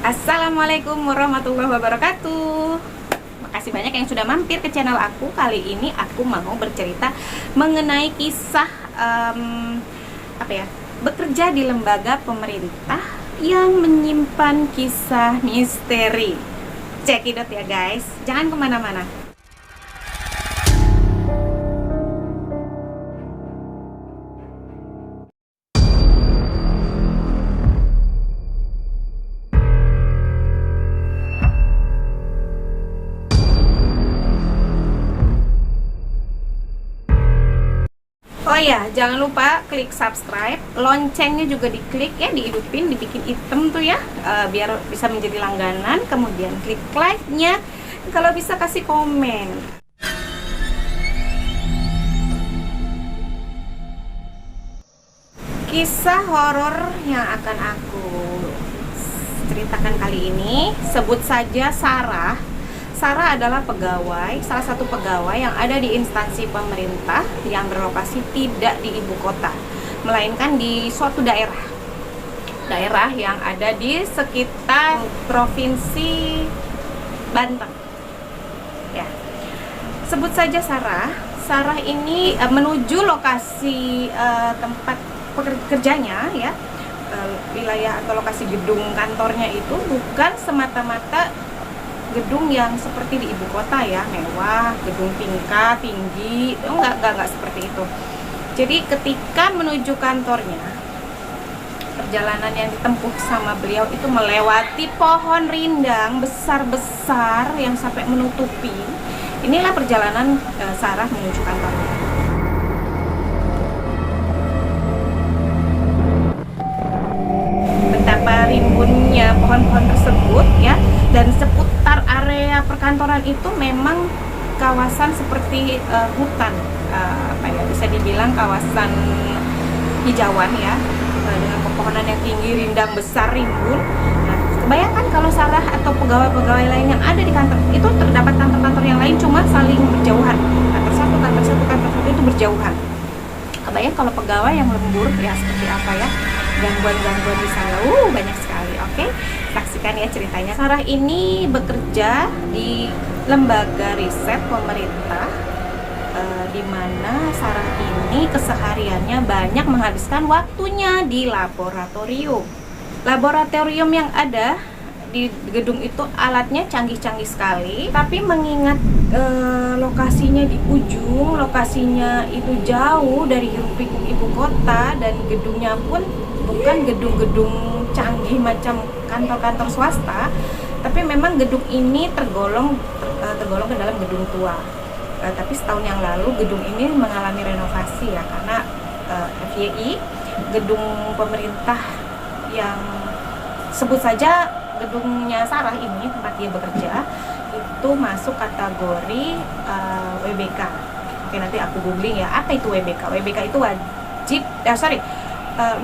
Assalamualaikum warahmatullahi wabarakatuh. Makasih banyak yang sudah mampir ke channel aku. Kali ini aku mau bercerita mengenai kisah bekerja di lembaga pemerintah yang menyimpan kisah misteri. Cekidot ya guys, jangan kemana-mana. Oh ya, jangan lupa klik subscribe, loncengnya juga diklik ya, dihidupin, dibikin hitam tuh ya, biar bisa menjadi langganan. Kemudian klik like-nya, kalau bisa kasih komen. Kisah horor yang akan aku ceritakan kali ini, sebut saja Sarah. Sarah adalah pegawai, salah satu pegawai yang ada di instansi pemerintah yang berlokasi tidak di ibu kota, melainkan di suatu daerah yang ada di sekitar provinsi Banten. Ya, sebut saja Sarah. Sarah ini menuju lokasi tempat pekerjanya ya, wilayah atau lokasi gedung kantornya itu bukan semata-mata gedung yang seperti di ibu kota ya, mewah, gedung tingkat, tinggi, enggak seperti itu. Jadi ketika menuju kantornya, perjalanan yang ditempuh sama beliau itu melewati pohon rindang besar-besar yang sampai menutupi. Inilah perjalanan Sarah menuju kantornya. Betapa rimbunnya pohon-pohon tersebut ya, dan seputar area perkantoran itu memang kawasan seperti hutan, bisa dibilang kawasan hijauan ya, dengan pepohonan yang tinggi, rindang besar, rimbun. Nah, kebayangkan kalau Sarah atau pegawai-pegawai lain yang ada di kantor itu, terdapat kantor-kantor yang lain cuma saling berjauhan, kantor satu itu berjauhan. Kebayang kalau pegawai yang lembur ya seperti apa ya, gangguan-gangguan di sana banyak sekali. Oke, saksikan ya ceritanya. Sarah ini bekerja di lembaga riset pemerintah, di mana Sarah ini kesehariannya banyak menghabiskan waktunya di laboratorium. Laboratorium yang ada di gedung itu alatnya canggih-canggih sekali, tapi mengingat lokasinya di ujung, lokasinya itu jauh dari hiruk-pikuk ibu kota, dan gedungnya pun bukan gedung-gedung canggih macam kantor-kantor swasta, tapi memang gedung ini tergolong ke dalam gedung tua. Tapi setahun yang lalu gedung ini mengalami renovasi ya, karena FYI, gedung pemerintah yang sebut saja gedungnya Sarah ini, tempat dia bekerja, itu masuk kategori WBK. Oke, nanti aku googling ya, apa itu WBK. WBK itu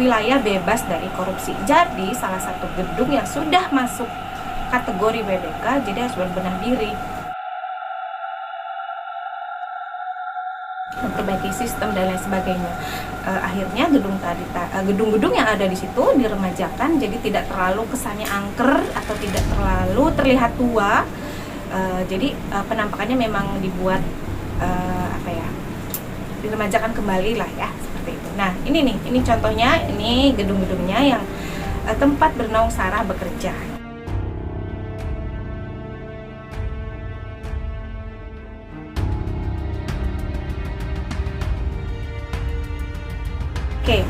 wilayah bebas dari korupsi. Jadi salah satu gedung yang sudah masuk kategori WBK, jadi harus berbenah diri, memperbaiki sistem dan lain sebagainya. Akhirnya gedung-gedung yang ada di situ diremajakan, jadi tidak terlalu kesannya angker atau tidak terlalu terlihat tua. Jadi penampakannya memang dibuat diremajakan kembali lah ya, seperti itu. Nah, ini contohnya, ini gedung-gedungnya yang tempat bernaung Sarah bekerja. Oke,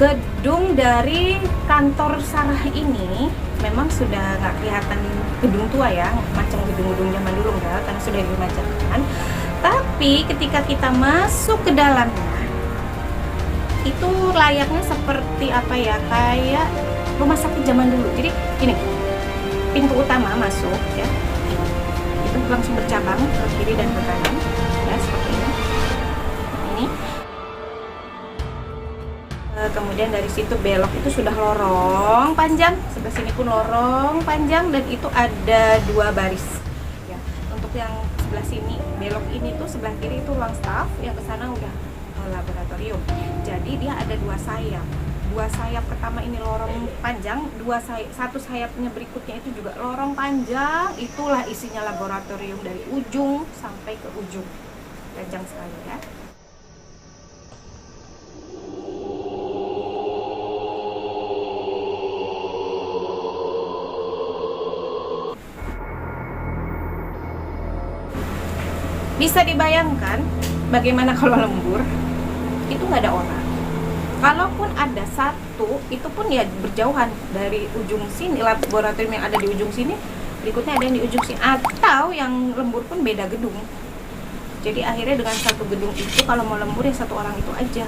gedung dari kantor Sarah ini memang sudah nggak kelihatan gedung tua ya, macam gedung-gedung zaman dulu enggak, karena sudah diremajakan. Tapi ketika kita masuk ke dalamnya, itu layaknya seperti kayak rumah sakit zaman dulu. Jadi gini, pintu utama masuk ya, itu langsung bercabang ke kiri dan ke kanan ya, seperti ini. Kemudian dari situ belok itu sudah lorong panjang, sebelah sini pun lorong panjang, dan itu ada 2 baris ya. Untuk yang sebelah sini belok ini tuh, sebelah kiri itu ruang staff, yang ke sana udah laboratorium. Jadi dia ada 2 sayap, dua sayap pertama ini lorong panjang, satu sayapnya berikutnya itu juga lorong panjang. Itulah isinya laboratorium dari ujung sampai ke ujung. Panjang sekali ya. Bisa dibayangkan bagaimana kalau lembur itu nggak ada orang. Kalaupun ada satu, itu pun ya berjauhan dari ujung sini, laboratorium yang ada di ujung sini, berikutnya ada yang di ujung sini, atau yang lembur pun beda gedung. Jadi akhirnya dengan satu gedung itu kalau mau lembur ya satu orang itu aja.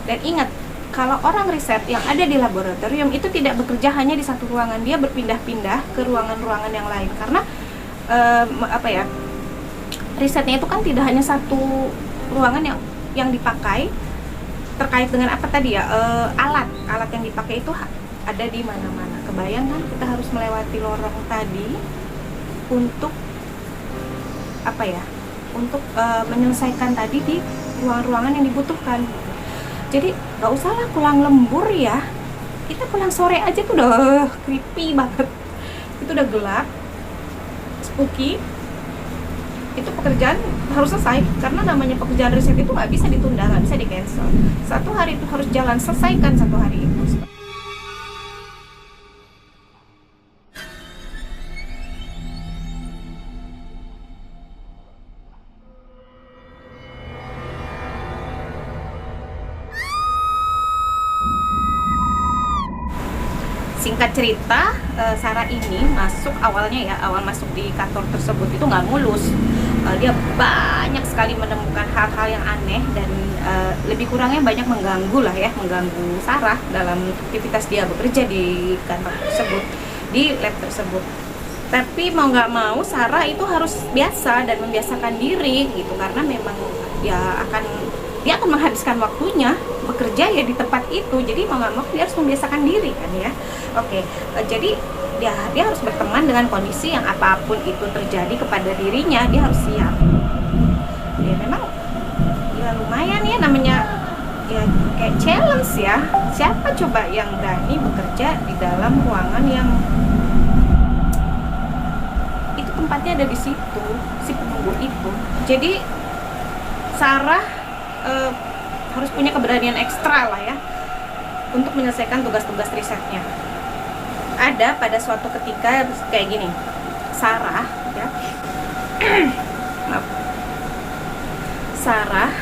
Dan ingat, kalau orang riset yang ada di laboratorium itu tidak bekerja hanya di satu ruangan, dia berpindah-pindah ke ruangan-ruangan yang lain. Karena risetnya itu kan tidak hanya satu ruangan yang dipakai. Terkait dengan apa tadi ya, alat yang dipakai itu ada di mana-mana. Kebayang kan kita harus melewati lorong tadi untuk untuk menyelesaikan tadi di ruangan-ruangan yang dibutuhkan. Jadi nggak usahlah pulang lembur ya, kita pulang sore aja tuh udah creepy banget, itu udah gelap, spooky. Itu pekerjaan harus selesai, karena namanya pekerjaan riset itu nggak bisa ditunda, nggak bisa di cancel. Satu hari itu harus jalan, selesaikan satu hari itu. Singkat cerita, Sarah ini awal masuk di kantor tersebut itu nggak mulus. Dia banyak sekali menemukan hal-hal yang aneh dan lebih kurangnya banyak mengganggu Sarah dalam aktivitas dia bekerja di kantor tersebut, di lab tersebut. Tapi mau nggak mau Sarah itu harus biasa dan membiasakan diri gitu, karena memang dia akan menghabiskan waktunya bekerja ya di tempat itu. Jadi mau nggak mau dia harus membiasakan diri kan ya. Oke, jadi dia harus berteman dengan kondisi yang apapun itu terjadi kepada dirinya, dia harus siap. Ya memang ya lumayan ya, namanya ya kayak challenge ya. Siapa coba yang berani bekerja di dalam ruangan yang itu tempatnya ada di situ, si penunggu itu. Jadi Sarah harus punya keberanian ekstra lah ya untuk menyelesaikan tugas-tugas risetnya. Ada pada suatu ketika kayak gini, Sarah ya Sarah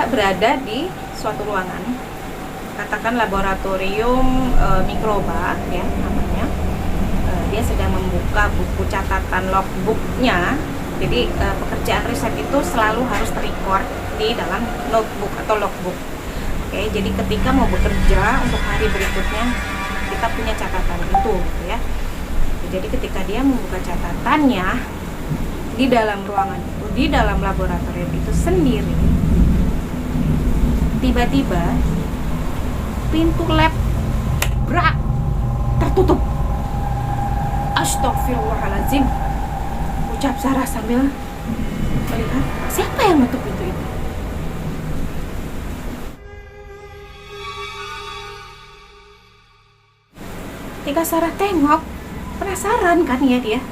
berada di suatu ruangan, katakan laboratorium mikroba ya namanya. Dia sedang membuka buku catatan logbooknya. Jadi pekerjaan riset itu selalu harus terrecord di dalam notebook atau logbook. Oke, jadi ketika mau bekerja untuk hari berikutnya kita punya catatan itu gitu ya. Jadi ketika dia membuka catatannya di dalam ruangan itu, di dalam laboratorium itu sendiri, tiba-tiba pintu lab tertutup. Astagfirullahaladzim, ucap Sarah sambil melihat siapa yang menutup pintu itu. Ketika Sarah tengok, penasaran kan ya dia,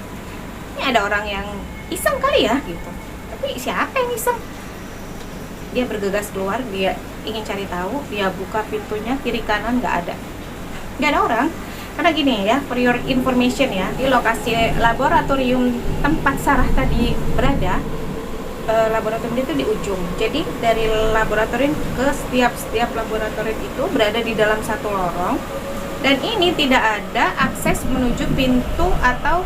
ini ada orang yang iseng kali ya gitu. Tapi siapa yang iseng? Dia bergegas keluar, dia ingin cari tahu. Dia buka pintunya kiri kanan, nggak ada orang. Karena gini ya, for your information ya, di lokasi laboratorium tempat Sarah tadi berada, laboratorium itu di ujung. Jadi dari laboratorium ke setiap laboratorium itu berada di dalam satu lorong. Dan ini tidak ada akses menuju pintu atau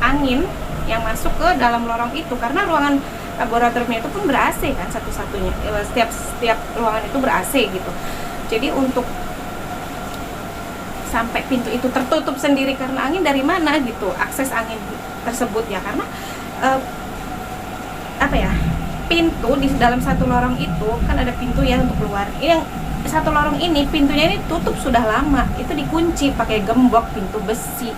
angin yang masuk ke dalam lorong itu, karena ruangan laboratoriumnya itu pun ber-AC kan satu-satunya. Setiap ruangan itu ber-AC gitu. Jadi untuk sampai pintu itu tertutup sendiri karena angin, dari mana gitu akses angin tersebut ya, karena pintu di dalam satu lorong itu kan ada pintu ya untuk keluar. Yang satu lorong ini pintunya ini tutup sudah lama, itu dikunci pakai gembok pintu besi.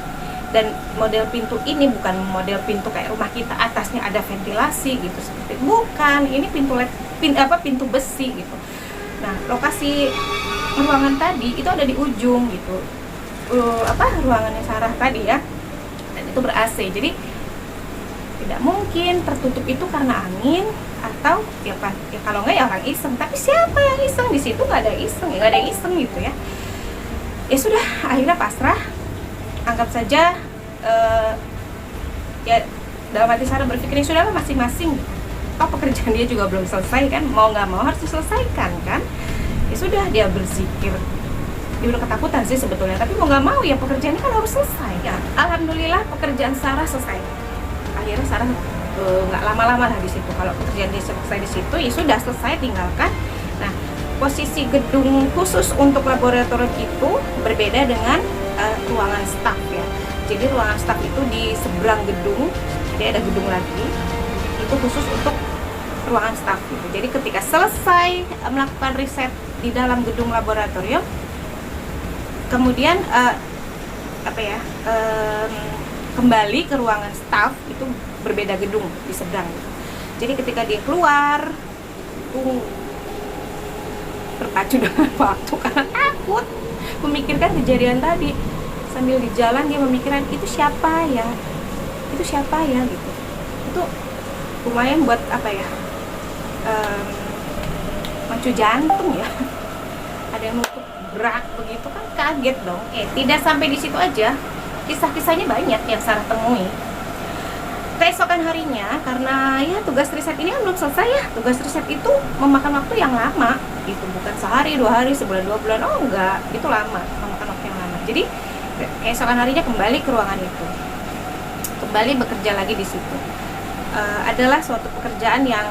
Dan model pintu ini bukan model pintu kayak rumah kita atasnya ada ventilasi gitu, seperti bukan, ini pintu besi gitu. Nah, lokasi ruangan tadi itu ada di ujung gitu. Ruangannya Sarah tadi ya, dan itu ber-AC, jadi tidak mungkin tertutup itu karena angin atau ya kalau nggak ya orang iseng. Tapi siapa yang iseng? Di situ nggak ada iseng, ya nggak ada yang iseng gitu ya. Ya sudah, akhirnya pasrah, anggap saja ya dalam hati Sarah berpikir ya sudahlah masing-masing. Pekerjaan dia juga belum selesai kan, mau nggak mau harus diselesaikan kan. Ya sudah, dia berzikir. Dia udah ketakutan sih sebetulnya, tapi mau nggak mau ya pekerjaan ini kan harus selesai ya. Alhamdulillah pekerjaan Sarah selesai. Akhirnya Sarah nggak lama-lama lah di situ. Kalau pekerjaan dia selesai di situ, ya sudah selesai, tinggalkan. Nah, posisi gedung khusus untuk laboratorium itu berbeda dengan ruangan staf ya. Jadi ruangan staf itu di seberang gedung, jadi ada gedung lagi. Itu khusus untuk ruangan staf gitu. Jadi ketika selesai melakukan riset di dalam gedung laboratorium, kemudian kembali ke ruangan staf itu berbeda gedung di seberang. Jadi ketika dia keluar, terpacu dengan waktu karena takut memikirkan kejadian tadi. Sambil di jalan dia memikirkan itu siapa ya gitu. Itu lumayan buat macu jantung ya. Ada yang nutup berak begitu kan, kaget dong. Tidak sampai di situ aja, kisah-kisahnya banyak yang Sarah temui. Keesokan harinya, karena ya tugas riset ini kan belum selesai ya. Tugas riset itu memakan waktu yang lama gitu, bukan sehari, 2 hari, sebulan, 2 bulan. Oh enggak, itu lama, memakan waktu yang lama. Jadi keesokan harinya kembali ke ruangan itu, kembali bekerja lagi di situ. Adalah suatu pekerjaan yang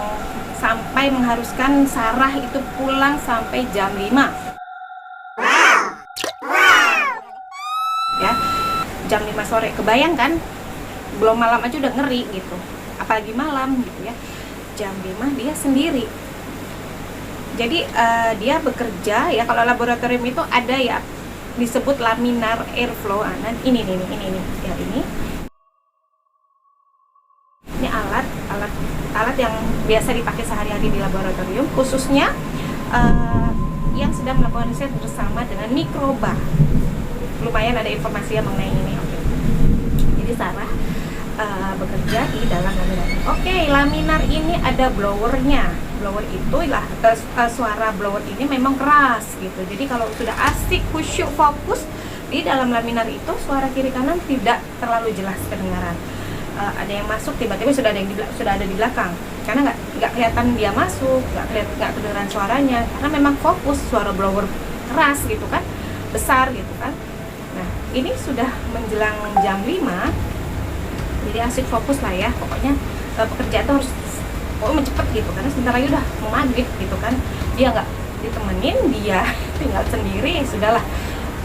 sampai mengharuskan Sarah itu pulang sampai jam 5 ya, jam 5 sore. Kebayang kan, belum malam aja udah ngeri gitu, apalagi malam gitu ya. Jam 5 dia sendiri. Jadi dia bekerja ya, kalau laboratorium itu ada ya disebut laminar airflow. Ini ya, ini alat yang biasa dipakai sehari-hari di laboratorium, khususnya yang sedang melakukan riset bersama dengan mikroba. Lumayan ada informasi yang mengenai ini. Oke. Jadi Sarah bekerja di dalam laminar. Laminar ini ada blowernya. Blower itu lah suara blower ini memang keras gitu. Jadi kalau sudah asik, khusyuk, fokus di dalam laminar itu, suara kiri kanan tidak terlalu jelas kedengaran. Ada yang masuk, tiba-tiba sudah ada di belakang, karena nggak kelihatan dia masuk, nggak kedengaran suaranya, karena memang fokus, suara blower keras gitu kan, besar gitu kan. Nah, ini sudah menjelang jam 5, jadi asik fokus lah ya. Pokoknya pekerjaan itu harus cepet gitu, karena sebentar lagi udah mau maghrib gitu kan. Dia nggak ditemenin, dia tinggal sendiri, ya sudahlah,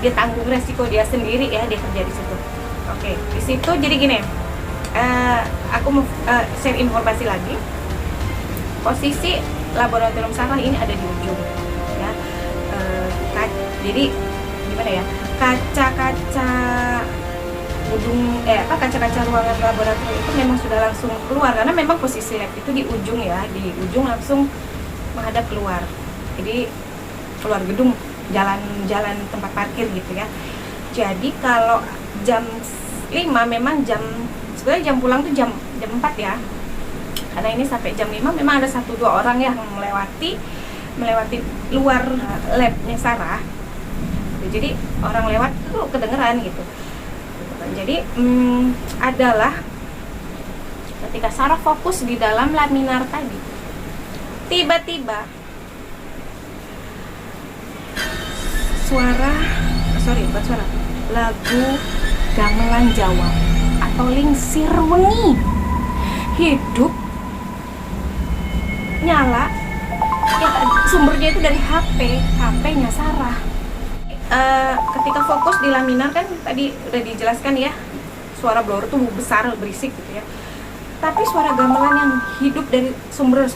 dia tanggung resiko dia sendiri ya, dia kerja di situ. Di situ jadi gini. Aku mau share informasi lagi. Posisi laboratorium Sarah ini ada di ujung ya. Jadi gimana ya, kaca-kaca gedung kaca-kaca ruangan laboratorium itu memang sudah langsung keluar, karena memang posisi lab itu di ujung ya, di ujung langsung menghadap keluar. Jadi keluar gedung, jalan tempat parkir gitu ya. Jadi kalau jam 5 memang sebenarnya jam pulang tuh jam 4 ya, karena ini sampai jam 5 memang ada 1-2 orang yang melewati luar labnya Sarah. Jadi orang lewat tuh kedengeran gitu. Jadi adalah ketika Sarah fokus di dalam laminar tadi, tiba-tiba lagu gamelan Jawa atau lingsir wengi hidup nyala ya, sumbernya itu dari HP-nya Sarah. Ketika fokus di laminar kan tadi udah dijelaskan ya, suara blower tuh besar, berisik gitu ya. Tapi suara gamelan yang hidup dari sumber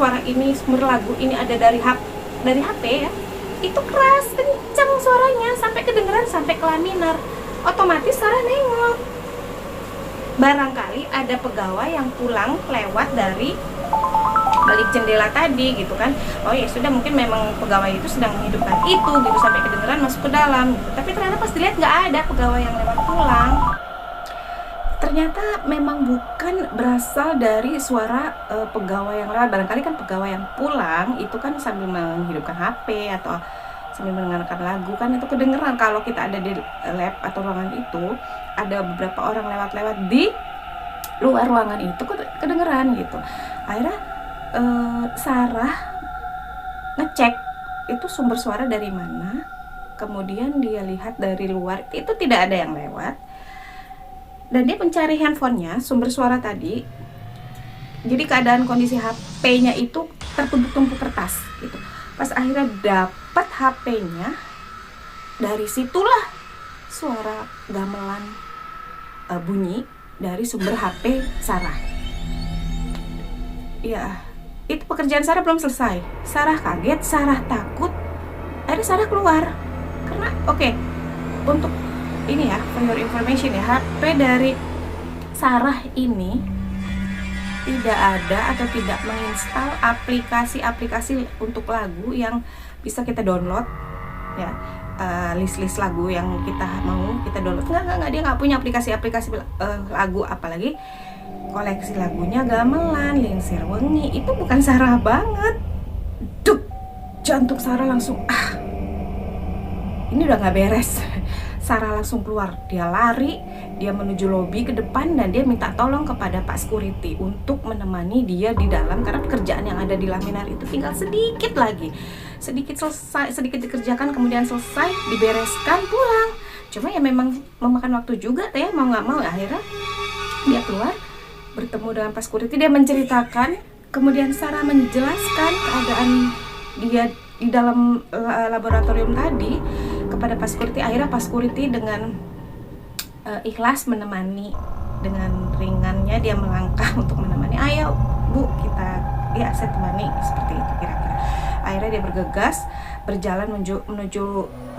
lagu ini ada dari HP ya. Itu keras, kencang suaranya, sampai kedengeran sampai ke laminar. Otomatis Sarah nengok. Barangkali ada pegawai yang pulang lewat dari balik jendela tadi gitu kan. Oh ya sudah, mungkin memang pegawai itu sedang menghidupkan itu gitu sampai kedengeran masuk ke dalam gitu. Tapi ternyata pas dilihat nggak ada pegawai yang lewat pulang. Ternyata memang bukan berasal dari suara pegawai yang lewat. Barangkali kan pegawai yang pulang itu kan sambil menghidupkan HP atau sambil mendengarkan lagu, kan itu kedengeran. Kalau kita ada di lab atau ruangan itu, ada beberapa orang lewat-lewat di luar ruangan itu kedengeran gitu. Akhirnya Sarah ngecek itu sumber suara dari mana. Kemudian dia lihat dari luar itu tidak ada yang lewat, dan dia mencari handphonenya, sumber suara tadi. Jadi keadaan kondisi HP-nya itu tertumpuk-tumpuk kertas gitu. Pas akhirnya dapat HP-nya, dari situlah suara gamelan bunyi dari sumber HP Sarah. Ya, itu pekerjaan Sarah belum selesai. Sarah kaget, Sarah takut. Akhirnya Sarah keluar. Karena untuk ini ya, for your information ya, HP dari Sarah ini tidak ada atau tidak menginstal aplikasi-aplikasi untuk lagu yang bisa kita download ya, list-list lagu yang kita mau kita download. Enggak, dia nggak punya aplikasi-aplikasi lagu, apalagi koleksi lagunya gamelan, Lingsir Wengi. Itu bukan Sarah banget. Duk, jantung Sarah langsung ini udah nggak beres. Sarah langsung keluar, dia lari, dia menuju lobi ke depan, dan dia minta tolong kepada Pak Security untuk menemani dia di dalam, karena pekerjaan yang ada di laminar itu tinggal sedikit lagi, sedikit dikerjakan, kemudian selesai, dibereskan, pulang. Cuma ya memang memakan waktu juga ya, mau nggak mau. Akhirnya dia keluar, bertemu dengan Pak Security, dia menceritakan, kemudian Sarah menjelaskan keadaan dia di dalam laboratorium tadi kepada Pak Security. Akhirnya Pak Security dengan ikhlas menemani, dengan ringannya dia melangkah untuk menemani. Ayo Bu, saya temani, seperti itu kira-kira. Akhirnya dia bergegas berjalan menuju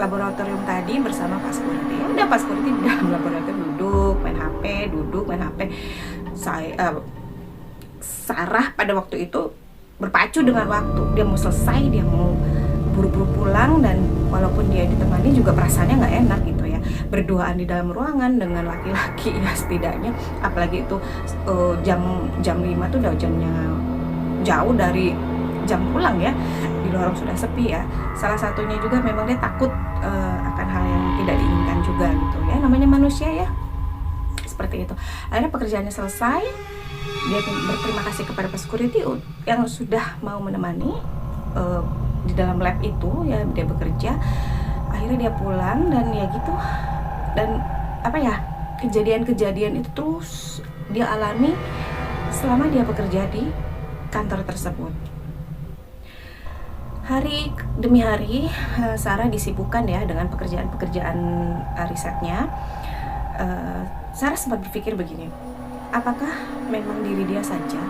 laboratorium tadi bersama Pak Security. Ya udah, Pak Security di dalam laboratorium duduk main HP. Sarah pada waktu itu berpacu dengan waktu, dia mau selesai, dia mau buru-buru pulang, dan walaupun dia ditemani juga perasaannya nggak enak gitu ya, berduaan di dalam ruangan dengan laki-laki ya setidaknya, apalagi itu jam 5 tuh udah jamnya jauh dari jam pulang ya, di lorong sudah sepi ya. Salah satunya juga memang dia takut akan hal yang tidak diinginkan juga gitu ya, namanya manusia ya, seperti itu. Akhirnya pekerjaannya selesai, dia berterima kasih kepada Pak Security yang sudah mau menemani di dalam lab itu ya, dia bekerja. Akhirnya dia pulang, dan ya gitu, dan kejadian-kejadian itu terus dia alami selama dia bekerja di kantor tersebut. Hari demi hari Sarah disibukkan ya dengan pekerjaan risetnya. Sarah sempat berpikir begini, apakah memang diri dia saja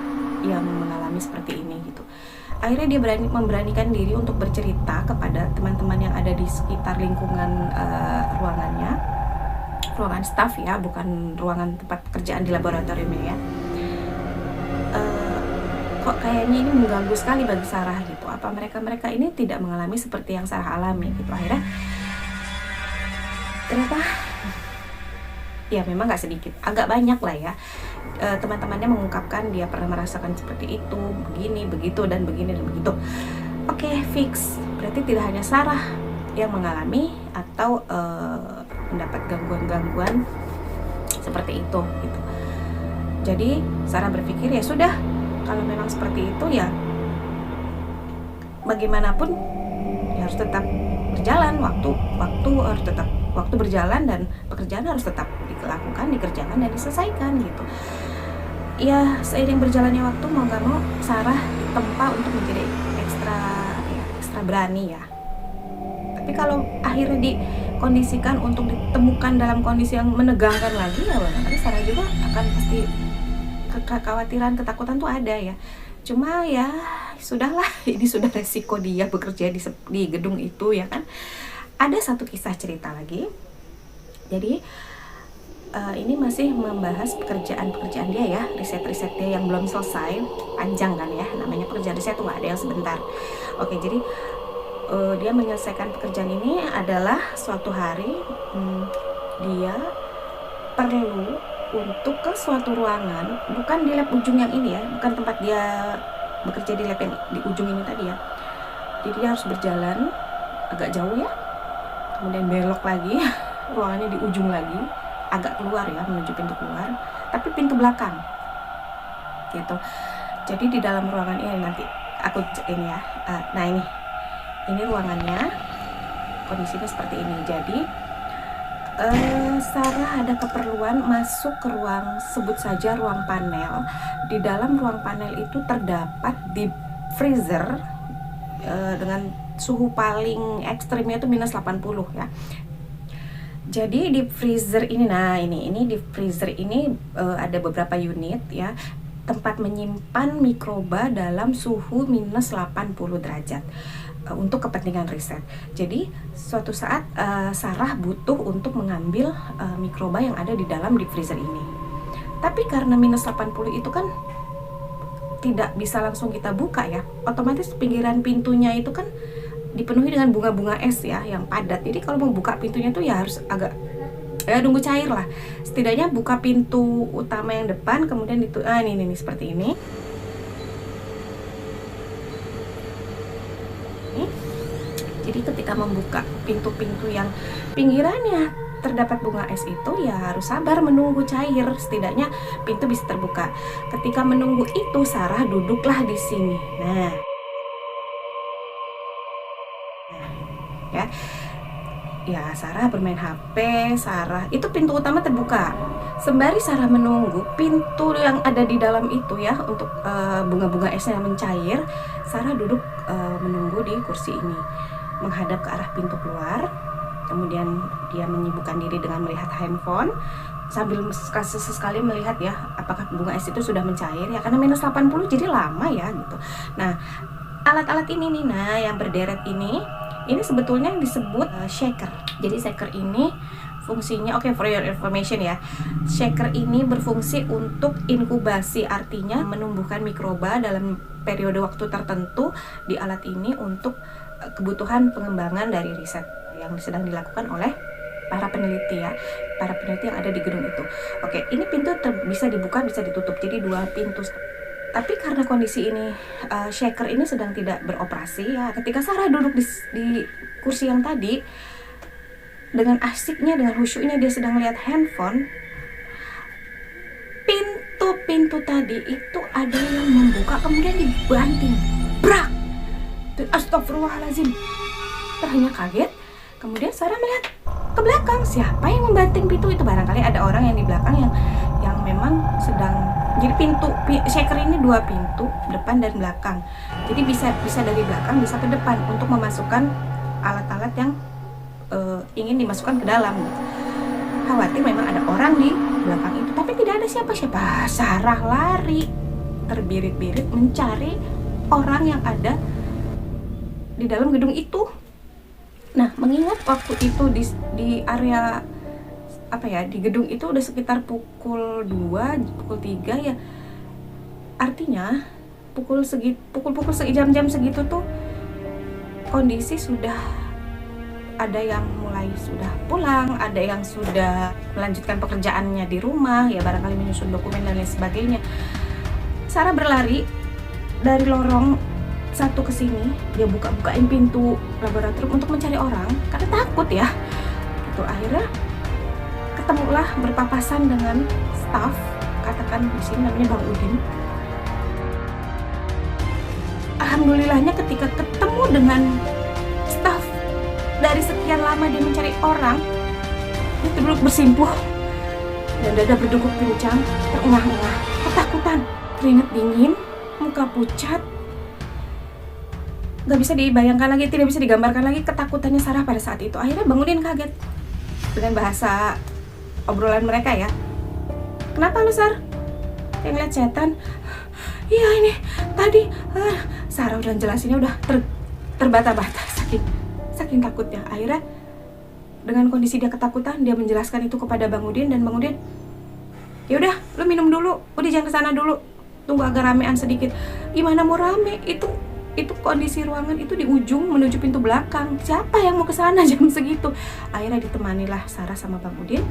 yang mengalami seperti ini gitu. Akhirnya dia memberanikan diri untuk bercerita kepada teman-teman yang ada di sekitar lingkungan ruangannya, ruangan staff ya, bukan ruangan tempat pekerjaan di laboratoriumnya ya. Kok kayaknya ini mengganggu sekali bagi Sarah gitu. Apa mereka ini tidak mengalami seperti yang Sarah alami gitu. Akhirnya ternyata ya memang nggak sedikit, agak banyak lah ya, teman-temannya mengungkapkan dia pernah merasakan seperti itu, begini, begitu, dan begini dan begitu. Oke, fix. Berarti tidak hanya Sarah yang mengalami atau mendapat gangguan-gangguan seperti itu gitu. Jadi Sarah berpikir ya sudah, kalau memang seperti itu ya bagaimanapun ya harus tetap berjalan, waktu berjalan, dan pekerjaan harus tetap dikerjakan dan diselesaikan gitu. Ya seiring berjalannya waktu, mau gak mau Sarah ditempa untuk menjadi ekstra berani ya. Tapi kalau akhirnya dikondisikan untuk ditemukan dalam kondisi yang menegangkan lagi, ya barangkali Sarah juga akan pasti kekhawatiran, ketakutan tuh ada ya. Cuma ya sudahlah, ini sudah resiko dia bekerja di gedung itu ya kan. Ada satu kisah cerita lagi. Jadi ini masih membahas pekerjaan-pekerjaan dia ya, riset-riset dia yang belum selesai, panjang kan ya, namanya pekerjaan riset tuh nggak ada yang sebentar. Oke, jadi dia menyelesaikan pekerjaan ini adalah suatu hari dia perlu untuk ke suatu ruangan, bukan di lab ujung yang ini ya, bukan tempat dia bekerja di lab yang di ujung ini tadi ya. Jadi dia harus berjalan agak jauh ya, kemudian belok lagi, ruangannya di ujung lagi, agak keluar ya, menuju pintu keluar, tapi pintu belakang gitu. Jadi di dalam ruangan ini nanti aku ini ya, nah ini ruangannya, kondisinya seperti ini. Jadi Sarah ada keperluan masuk ke ruang, sebut saja ruang panel. Di dalam ruang panel itu terdapat deep freezer dengan suhu paling ekstrimnya itu minus 80 ya. Jadi deep freezer ini, nah ini deep freezer ini ada beberapa unit ya, tempat menyimpan mikroba dalam suhu minus 80 derajat untuk kepentingan riset. Jadi suatu saat Sarah butuh untuk mengambil mikroba yang ada di dalam deep freezer ini. Tapi karena minus 80 itu kan tidak bisa langsung kita buka ya, otomatis pinggiran pintunya itu kan dipenuhi dengan bunga-bunga es ya yang padat. Jadi kalau mau buka pintunya tuh ya harus agak nunggu cair lah. Setidaknya buka pintu utama yang depan, kemudian itu ini seperti ini. Jadi ketika membuka pintu-pintu yang pinggirannya terdapat bunga es itu ya harus sabar menunggu cair, setidaknya pintu bisa terbuka. Ketika menunggu itu Sarah duduklah di sini. Nah ya Sarah bermain HP, Sarah itu pintu utama terbuka. Sembari Sarah menunggu pintu yang ada di dalam itu ya untuk bunga-bunga esnya mencair, Sarah duduk menunggu di kursi ini, menghadap ke arah pintu keluar. Kemudian dia menyibukkan diri dengan melihat handphone sambil sesekali melihat ya apakah bunga es itu sudah mencair ya, karena minus 80 jadi lama ya gitu. Nah alat-alat ini nih, nah yang berderet ini sebetulnya disebut shaker. Jadi shaker ini fungsinya, oke, for your information ya, shaker ini berfungsi untuk inkubasi, artinya menumbuhkan mikroba dalam periode waktu tertentu di alat ini untuk kebutuhan pengembangan dari riset yang sedang dilakukan oleh para peneliti ya, para peneliti yang ada di gedung itu. Oke, ini pintu bisa dibuka bisa ditutup, jadi dua pintu. Tapi karena kondisi ini shaker ini sedang tidak beroperasi ya, ketika Sarah duduk di kursi yang tadi dengan asiknya, dengan khusyuknya dia sedang melihat handphone, pintu tadi itu ada yang membuka kemudian dibanting, brak. Astagfirullahaladzim. Ternyata kaget. Kemudian Sarah melihat ke belakang, siapa yang membanting pintu itu? Barangkali ada orang yang di belakang yang memang sedang. Jadi pintu shaker ini dua pintu, depan dan belakang. Jadi bisa dari belakang bisa ke depan untuk memasukkan alat-alat yang ingin dimasukkan ke dalam. Khawatir memang ada orang di belakang itu, tapi tidak ada siapa-siapa. Sarah lari terbirit-birit mencari orang yang ada di dalam gedung itu. Nah, mengingat waktu itu di area di gedung itu udah sekitar pukul 2, pukul 3 ya. Artinya pukul jam-jam segitu tuh kondisi sudah ada yang mulai sudah pulang, ada yang sudah melanjutkan pekerjaannya di rumah ya, barangkali menyusun dokumen dan lain sebagainya. Sarah berlari dari lorong satu ke sini, dia bukain pintu laboratorium untuk mencari orang karena takut ya. Itu akhirnya ketemulah berpapasan dengan staf, katakan di sini namanya Bang Udin. Alhamdulillahnya ketika ketemu dengan staf, dari sekian lama dia mencari orang, dia duduk bersimpuh dan dada berdegup kencang, terengah-engah, ketakutan, keringat dingin, muka pucat. Gak bisa dibayangkan lagi, tidak bisa digambarkan lagi ketakutannya Sarah pada saat itu. Akhirnya Bang Udin kaget dengan bahasa obrolan mereka ya. Kenapa lu, Sar? Kayak ngeliat setan? Iya ini tadi Sarah udah jelasinnya udah terbata-bata saking takutnya. Akhirnya dengan kondisi dia ketakutan, dia menjelaskan itu kepada Bang Udin, dan Bang Udin, ya udah, lu minum dulu, udah jangan kesana dulu, tunggu agak ramean sedikit. Gimana mau rame? Itu kondisi ruangan itu di ujung menuju pintu belakang. Siapa yang mau kesana jam segitu? Akhirnya ditemanilah Sarah sama Bang Udin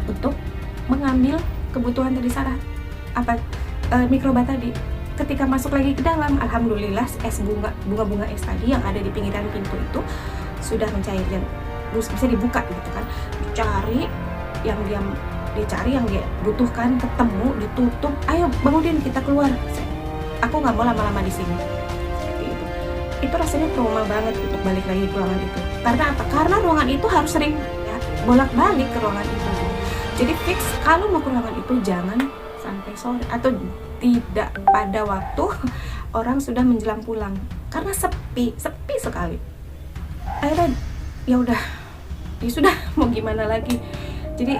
untuk mengambil kebutuhan tadi Sarah, mikroba tadi. Ketika masuk lagi ke dalam, alhamdulillah es bunga es tadi yang ada di pinggiran pintu itu sudah mencair dan bisa dibuka gitu kan. Dicari yang dia cari, yang dia butuhkan, ketemu, ditutup. Ayo Bang Udin, kita keluar. Aku nggak mau lama-lama di sini. Seperti itu. Itu rasanya trauma banget untuk balik lagi ke ruangan itu. Karena apa? Karena ruangan itu harus sering ya, bolak-balik ke ruangan itu. Jadi fix kalau mau ke ruangan itu jangan sampai sore atau tidak pada waktu orang sudah menjelang pulang. Karena sepi sekali. Akhirnya ya udah, ya sudah, mau gimana lagi. Jadi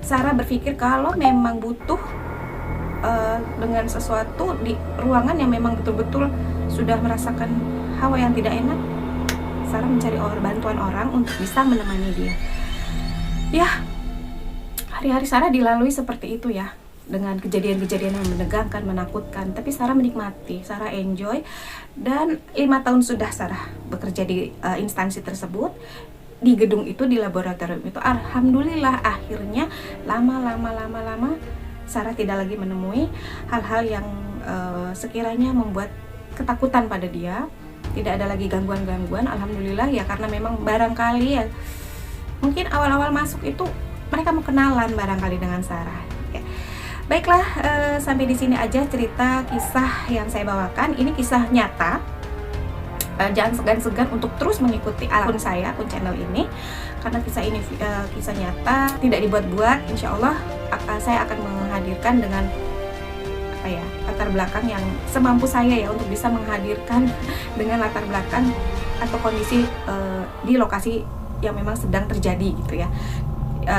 Sarah berpikir kalau memang butuh dengan sesuatu di ruangan yang memang betul-betul sudah merasakan hawa yang tidak enak, Sarah mencari bantuan orang untuk bisa menemani dia. Ya, hari-hari Sarah dilalui seperti itu ya, dengan kejadian-kejadian yang menegangkan, menakutkan. Tapi Sarah menikmati, Sarah enjoy. Dan 5 tahun sudah Sarah bekerja di instansi tersebut, di gedung itu, di laboratorium itu. Alhamdulillah akhirnya lama Sarah tidak lagi menemui hal-hal yang sekiranya membuat ketakutan pada dia. Tidak ada lagi gangguan-gangguan, alhamdulillah ya, karena memang barangkali ya mungkin awal-awal masuk itu mereka mau kenalan barangkali dengan Sarah ya. Baiklah, sampai di sini aja cerita kisah yang saya bawakan. Ini kisah nyata. Jangan segan-segan untuk terus mengikuti akun saya, akun channel ini, karena kisah ini kisah nyata, tidak dibuat-buat. Insya Allah saya akan menghadirkan dengan latar belakang yang semampu saya ya, untuk bisa menghadirkan dengan latar belakang atau kondisi di lokasi yang memang sedang terjadi gitu ya.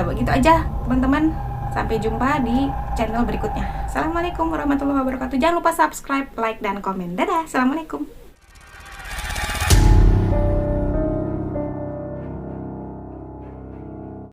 Begitu aja teman-teman, sampai jumpa di channel berikutnya. Assalamualaikum warahmatullahi wabarakatuh. Jangan lupa subscribe, like, dan komen. Dadah, assalamualaikum.